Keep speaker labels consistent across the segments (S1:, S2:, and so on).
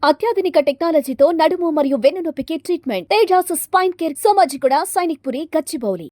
S1: అత్యాధునిక టెక్నాలజీతో నడుము మరియు వెన్నునొప్పికి treatment Tejas spine care Somajiguda Sainikpuri Gachibowli.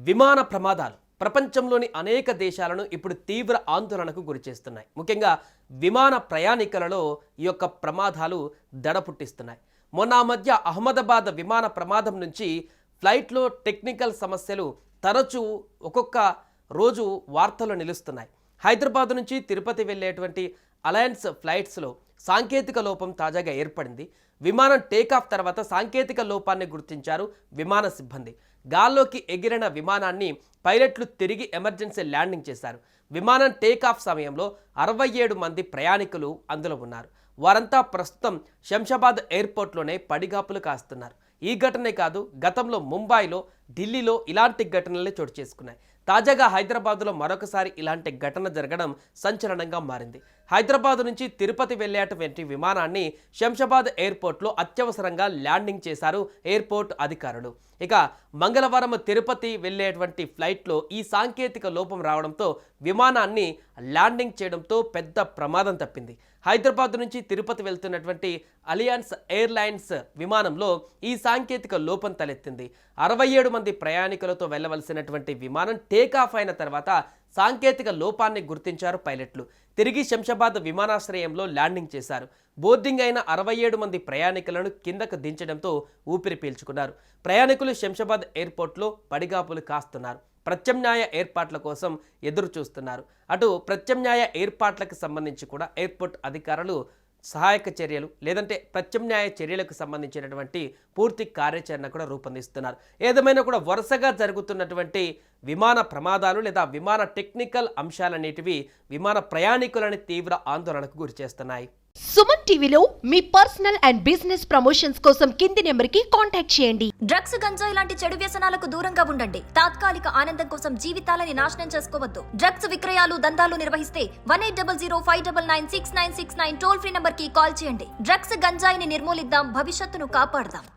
S2: విమాన ప్రమాదాలు ప్రపంచంలోని అనేక దేశాలను ఇప్పుడు తీవ్ర ఆందోళనకు గురిచేస్తున్నాయి. ముఖ్యంగా విమాన ప్రయాణికులలో ఈ యొక్క ప్రమాదాలు దడ పుట్టిస్తున్నాయి. మొన్న మధ్య అహ్మదాబాద్ విమాన ప్రమాదం నుంచి ఫ్లైట్లో టెక్నికల్ సమస్యలు తరచూ ఒక్కొక్క రోజు వార్తలు నిలుస్తున్నాయి. హైదరాబాద్ నుంచి తిరుపతి వెళ్ళేటువంటి అలయన్స్ ఫ్లైట్స్లో సాంకేతిక లోపం తాజాగా ఏర్పడింది. విమానం టేకాఫ్ తర్వాత సాంకేతిక లోపాన్ని గుర్తించారు విమాన సిబ్బంది. గాల్లోకి ఎగిరిన విమానాన్ని పైలట్లు తిరిగి ఎమర్జెన్సీ ల్యాండింగ్ చేశారు. విమానం టేకాఫ్ సమయంలో 67 మంది ప్రయాణికులు అందులో ఉన్నారు. వారంతా ప్రస్తుతం శంషాబాద్ ఎయిర్పోర్ట్లోనే పడిగాపులు కాస్తున్నారు. ఈ ఘటనే కాదు, గతంలో ముంబైలో, ఢిల్లీలో ఇలాంటి ఘటనలే చోటు చేసుకున్నాయి. తాజాగా హైదరాబాద్లో మరొకసారి ఇలాంటి ఘటన జరగడం సంచలనంగా మారింది. హైదరాబాద్ నుంచి తిరుపతి వెళ్ళేటువంటి విమానాన్ని శంషాబాద్ ఎయిర్పోర్ట్లో అత్యవసరంగా ల్యాండింగ్ చేశారు ఎయిర్పోర్ట్ అధికారులు. ఇక మంగళవారం తిరుపతి వెళ్ళేటువంటి ఫ్లైట్లో ఈ సాంకేతిక లోపం రావడంతో విమానాన్ని ల్యాండింగ్ చేయడంతో పెద్ద ప్రమాదం తప్పింది. హైదరాబాద్ నుంచి తిరుపతి వెళ్తున్నటువంటి అలియన్స్ ఎయిర్లైన్స్ విమానంలో ఈ సాంకేతిక లోపం తలెత్తింది. 67 మంది ప్రయాణికులతో వెళ్ళవలసినటువంటి విమానం టేకాఫ్ అయిన తర్వాత సాంకేతిక లోపాన్ని గుర్తించారు పైలట్లు. తిరిగి శంషాబాద్ విమానాశ్రయంలో ల్యాండింగ్ చేశారు. బోర్డింగ్ అయిన 67 మంది ప్రయాణికులను కిందకు దించడంతో ఊపిరి పీల్చుకున్నారు. ప్రయాణికులు శంషాబాద్ ఎయిర్పోర్ట్లో పడిగాపులు కాస్తున్నారు. ప్రత్యామ్నాయ ఏర్పాట్ల కోసం ఎదురు చూస్తున్నారు. అటు ప్రత్యామ్నాయ ఏర్పాట్లకు సంబంధించి కూడా ఎయిర్పోర్ట్ అధికారులు సహాయక చర్యలు లేదంటే ప్రత్యామ్నాయ చర్యలకు సంబంధించినటువంటి పూర్తి కార్యాచరణ కూడా రూపొందిస్తున్నారు. ఏదేమైనా కూడా వరుసగా జరుగుతున్నటువంటి విమాన ప్రమాదాలు లేదా విమాన టెక్నికల్ అంశాలన్నిటివి విమాన ప్రయాణికులని తీవ్ర ఆందోళనకు గురిచేస్తున్నాయి.
S3: సుమన్ టీవీలో మీ పర్సనల్ అండ్ బిజినెస్ ప్రమోషన్స్ కోసం కింది నెంబర్కి కాంటాక్ట్ చేయండి.
S4: డ్రగ్స్, గంజాయి లాంటి చెడు వ్యసనాలకు దూరంగా ఉండండి. తాత్కాలిక ఆనందం కోసం జీవితాలని నాశనం చేసుకోవద్దు. డ్రగ్స్ విక్రయాలు, దందాలు నిర్వహిస్తే 180059996969 టోల్ ఫ్రీ నంబర్ కి కాల్ చేయండి. డ్రగ్స్, గంజాయిని నిర్మూలిద్దాం, భవిష్యత్తును కాపాడదాం.